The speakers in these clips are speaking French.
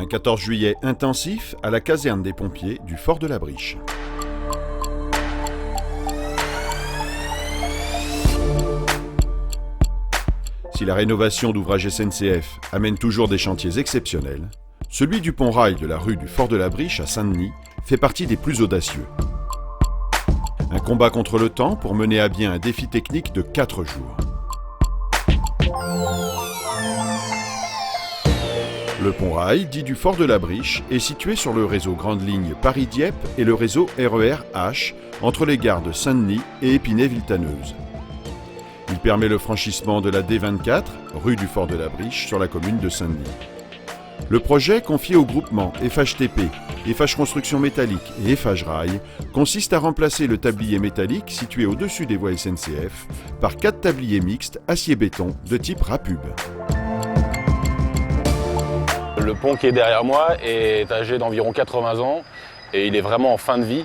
Un 14 juillet intensif à la caserne des pompiers du fort de la Briche. Si la rénovation d'ouvrages SNCF amène toujours des chantiers exceptionnels, celui du pont-rail de la rue du Fort de la Briche à Saint-Denis fait partie des plus audacieux. Un combat contre le temps pour mener à bien un défi technique de 4 jours. Le pont-rail, dit du Fort de la Briche, est situé sur le réseau Grande Ligne Paris-Dieppe et le réseau RER H entre les gares de Saint-Denis et Épinay-Villetaneuse. Il permet le franchissement de la D24, rue du Fort de la Briche, sur la commune de Saint-Denis. Le projet, confié au groupement FHTP, Eiffage Construction Métallique et Eiffage Rail, consiste à remplacer le tablier métallique situé au-dessus des voies SNCF par 4 tabliers mixtes acier-béton de type Rapub. Le pont qui est derrière moi est âgé d'environ 80 ans et il est vraiment en fin de vie.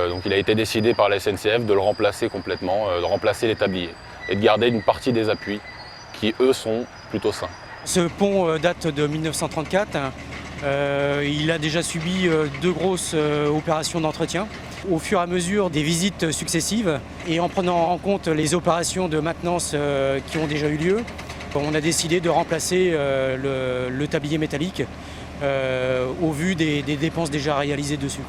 Donc il a été décidé par la SNCF de le remplacer complètement, de remplacer les tabliers et de garder une partie des appuis qui, eux, sont plutôt sains. Ce pont date de 1934. Il a déjà subi 2 grosses opérations d'entretien. Au fur et à mesure des visites successives et en prenant en compte les opérations de maintenance qui ont déjà eu lieu, on a décidé de remplacer le tablier métallique au vu des dépenses déjà réalisées dessus.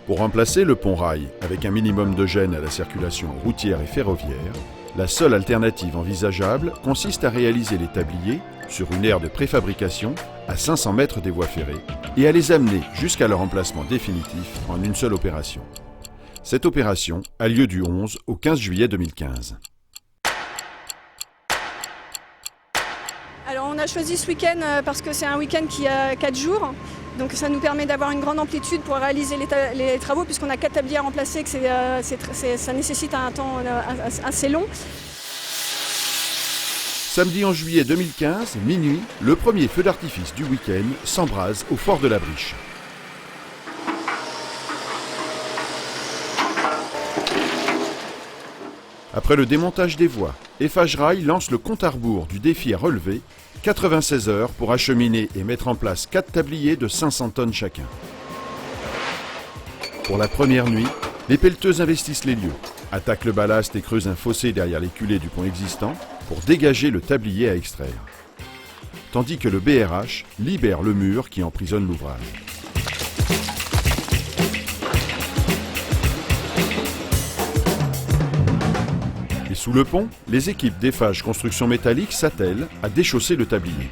Pour remplacer le pont-rail avec un minimum de gêne à la circulation routière et ferroviaire, la seule alternative envisageable consiste à réaliser les tabliers sur une aire de préfabrication à 500 mètres des voies ferrées et à les amener jusqu'à leur emplacement définitif en une seule opération. Cette opération a lieu du 11 au 15 juillet 2015. Alors on a choisi ce week-end parce que c'est un week-end qui a 4 jours. Donc ça nous permet d'avoir une grande amplitude pour réaliser les travaux puisqu'on a 4 tabliers à remplacer, que ça nécessite un temps assez long. Samedi 11 juillet 2015, minuit, le premier feu d'artifice du week-end s'embrase au Fort de la Briche. Après le démontage des voies, Eiffage Rail lance le compte à rebours du défi à relever, 96 heures pour acheminer et mettre en place 4 tabliers de 500 tonnes chacun. Pour la première nuit, les pelleteuses investissent les lieux, attaquent le ballast et creusent un fossé derrière les culées du pont existant pour dégager le tablier à extraire. Tandis que le BRH libère le mur qui emprisonne l'ouvrage. Et sous le pont, les équipes d'Eiffage Construction Métallique s'attellent à déchausser le tablier.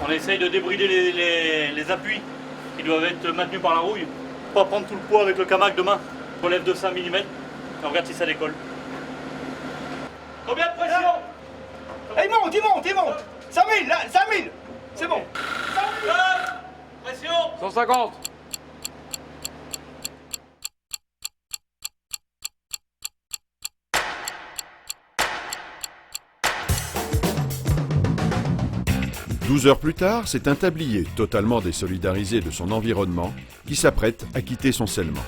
On essaye de débrider les appuis qui doivent être maintenus par la rouille. Pas prendre tout le poids avec le camac demain. On lève de 5 mm et on regarde si ça décolle. Combien de pression? Il monte 5000, là, 5000. C'est bon. 5000. Pression 150. Douze heures plus tard, c'est un tablier totalement désolidarisé de son environnement qui s'apprête à quitter son scellement.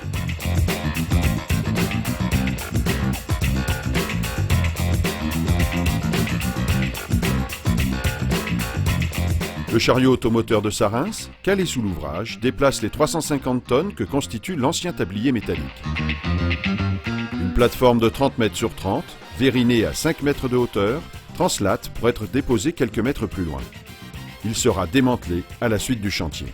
Le chariot automoteur de Sarins, calé sous l'ouvrage, déplace les 350 tonnes que constitue l'ancien tablier métallique. Une plateforme de 30 mètres sur 30, vérinée à 5 mètres de hauteur, translate pour être déposée quelques mètres plus loin. Il sera démantelé à la suite du chantier.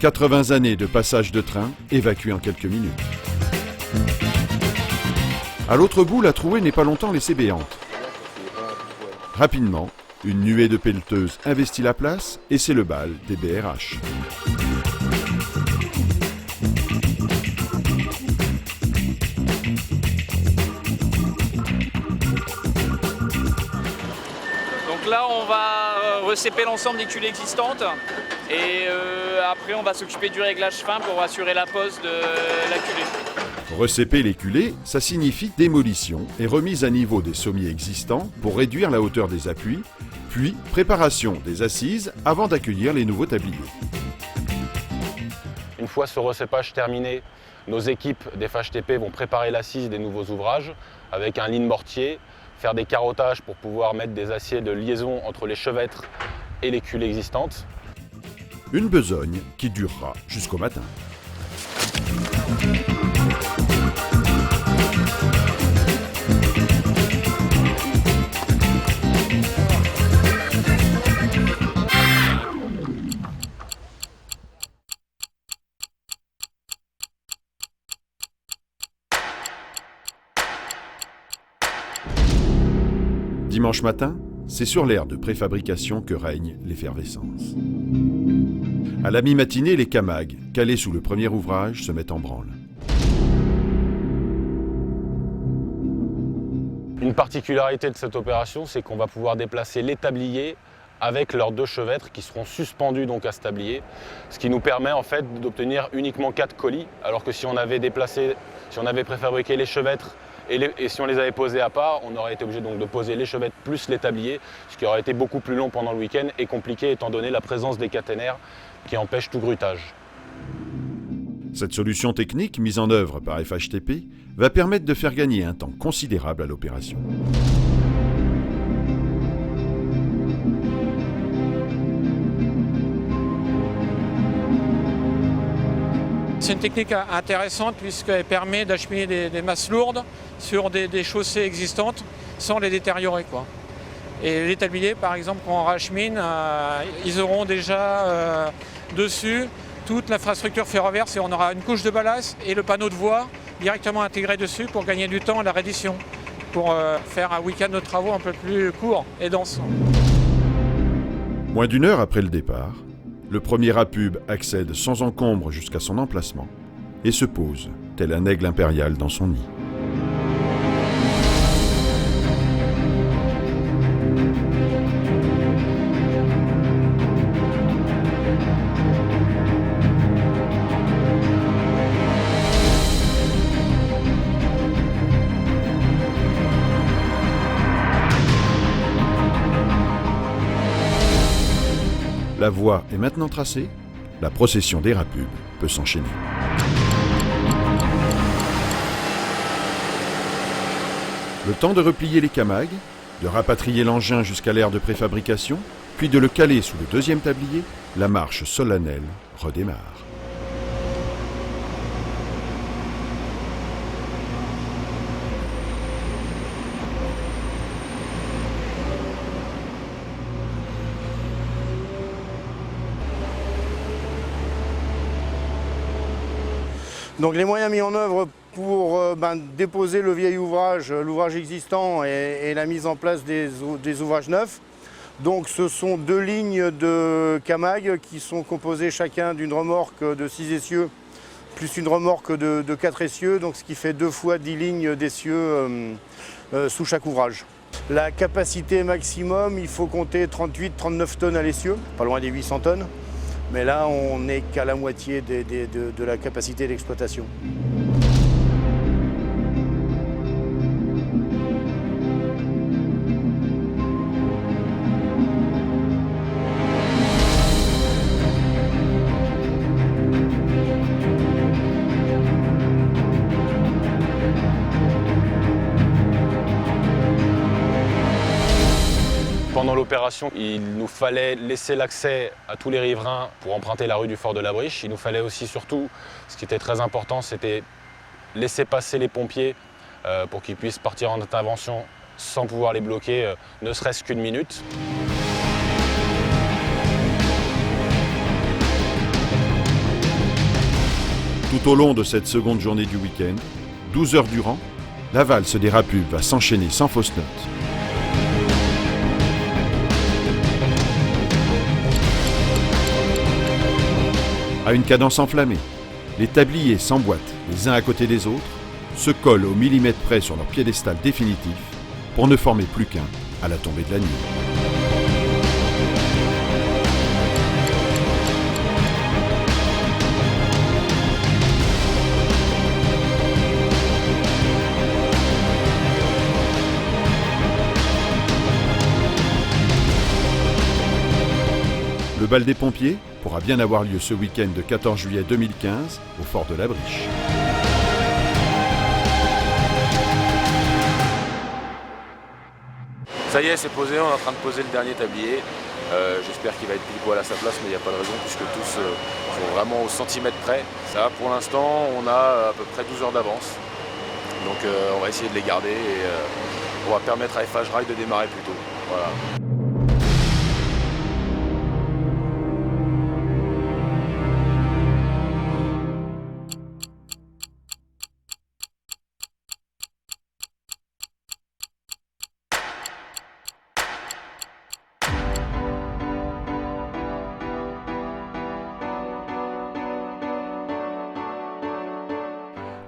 80 années de passage de train évacuées en quelques minutes. À l'autre bout, la trouée n'est pas longtemps laissée béante. Rapidement, une nuée de pelleteuses investit la place et c'est le bal des BRH. Donc là, on va recéper l'ensemble des culées existantes et après on va s'occuper du réglage fin pour assurer la pose de la culée. Recéper les culées, ça signifie démolition et remise à niveau des sommiers existants pour réduire la hauteur des appuis, puis préparation des assises avant d'accueillir les nouveaux tabliers. Une fois ce recépage terminé, nos équipes d'FHTP vont préparer l'assise des nouveaux ouvrages avec un line mortier, faire des carottages pour pouvoir mettre des aciers de liaison entre les chevêtres et les culées existantes. Une besogne qui durera jusqu'au matin. Dimanche matin, c'est sur l'aire de préfabrication que règne l'effervescence. À la mi-matinée, les camags, calés sous le premier ouvrage, se mettent en branle. Une particularité de cette opération, c'est qu'on va pouvoir déplacer les tabliers avec leurs 2 chevêtres qui seront suspendus donc à ce tablier, ce qui nous permet en fait d'obtenir uniquement 4 colis, alors que si on avait préfabriqué les chevêtres et si on les avait posés à part, on aurait été obligé donc de poser les chevêtres plus les tabliers, ce qui aurait été beaucoup plus long pendant le week-end et compliqué étant donné la présence des caténaires qui empêchent tout grutage. Cette solution technique, mise en œuvre par FHTP, va permettre de faire gagner un temps considérable à l'opération. C'est une technique intéressante puisqu'elle permet d'acheminer des masses lourdes sur des chaussées existantes sans les détériorer, quoi. Et les tabliers, par exemple, quand on rachemine, ils auront déjà dessus toute l'infrastructure ferroviaire. On aura une couche de ballast et le panneau de voie directement intégré dessus pour gagner du temps à la reddition, pour faire un week-end de travaux un peu plus court et dense. Moins d'1 heure après le départ, le premier apub accède sans encombre jusqu'à son emplacement et se pose, tel un aigle impérial dans son nid. La voie est maintenant tracée, la procession des rapubes peut s'enchaîner. Le temps de replier les camags, de rapatrier l'engin jusqu'à l'aire de préfabrication, puis de le caler sous le 2e tablier, la marche solennelle redémarre. Donc les moyens mis en œuvre pour déposer le vieil ouvrage, l'ouvrage existant et la mise en place des ouvrages neufs. Donc ce sont 2 lignes de camag qui sont composées chacun d'une remorque de 6 essieux plus une remorque de 4 essieux, donc ce qui fait 2 fois 10 lignes d'essieux sous chaque ouvrage. La capacité maximum, il faut compter 38-39 tonnes à l'essieu, pas loin des 800 tonnes. Mais là, on n'est qu'à la moitié de la capacité d'exploitation. Pendant l'opération, il nous fallait laisser l'accès à tous les riverains pour emprunter la rue du Fort de la Briche. Il nous fallait aussi surtout, ce qui était très important, c'était laisser passer les pompiers pour qu'ils puissent partir en intervention sans pouvoir les bloquer, ne serait-ce qu'une minute. Tout au long de cette seconde journée du week-end, 12 heures durant, la valse des rapubes va s'enchaîner sans fausse note. À une cadence enflammée, les tabliers s'emboîtent les uns à côté des autres, se collent au millimètre près sur leur piédestal définitif pour ne former plus qu'un à la tombée de la nuit. Le bal des pompiers pourra bien avoir lieu ce week-end de 14 juillet 2015 au Fort de la Briche. Ça y est, c'est posé, on est en train de poser le dernier tablier. J'espère qu'il va être pile poil à sa place, mais il n'y a pas de raison puisque tous sont vraiment au centimètre près. Ça, pour l'instant, on a à peu près 12 heures d'avance. Donc on va essayer de les garder et on va permettre à FH Rail de démarrer plus tôt. Voilà.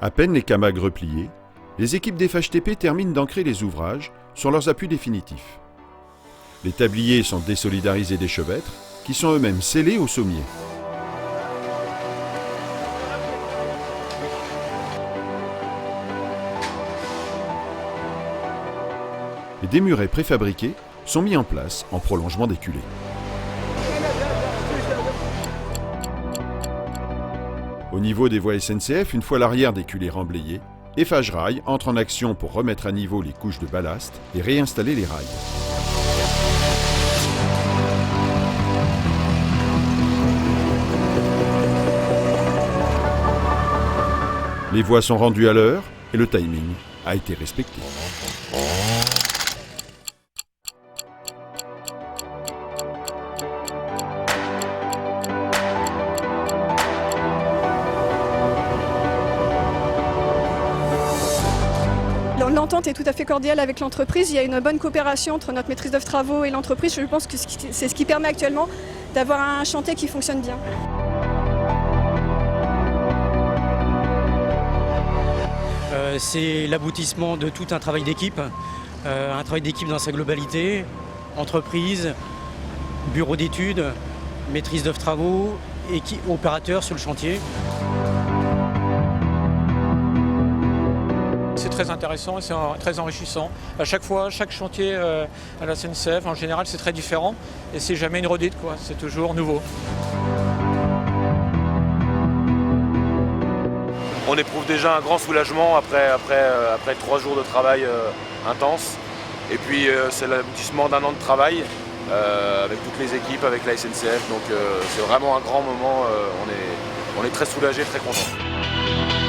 À peine les camags repliés, les équipes d'FHTP terminent d'ancrer les ouvrages sur leurs appuis définitifs. Les tabliers sont désolidarisés des chevêtres, qui sont eux-mêmes scellés au sommier. Et des murets préfabriqués sont mis en place en prolongement des culées. Au niveau des voies SNCF, une fois l'arrière des culées remblayées, FH Rail entre en action pour remettre à niveau les couches de ballast et réinstaller les rails. Les voies sont rendues à l'heure et le timing a été respecté. L'entente est tout à fait cordiale avec l'entreprise. Il y a une bonne coopération entre notre maîtrise d'œuvre travaux et l'entreprise. Je pense que c'est ce qui permet actuellement d'avoir un chantier qui fonctionne bien. C'est l'aboutissement de tout un travail d'équipe dans sa globalité, entreprise, bureau d'études, maîtrise d'œuvre travaux, opérateur sur le chantier. C'est très intéressant et c'est très enrichissant. À chaque fois, chaque chantier à la SNCF, en général, c'est très différent et c'est jamais une redite, quoi. C'est toujours nouveau. On éprouve déjà un grand soulagement après 3 jours de travail intense. Et puis c'est l'aboutissement d'un an de travail avec toutes les équipes, avec la SNCF. Donc c'est vraiment un grand moment. On est très soulagés, très contents.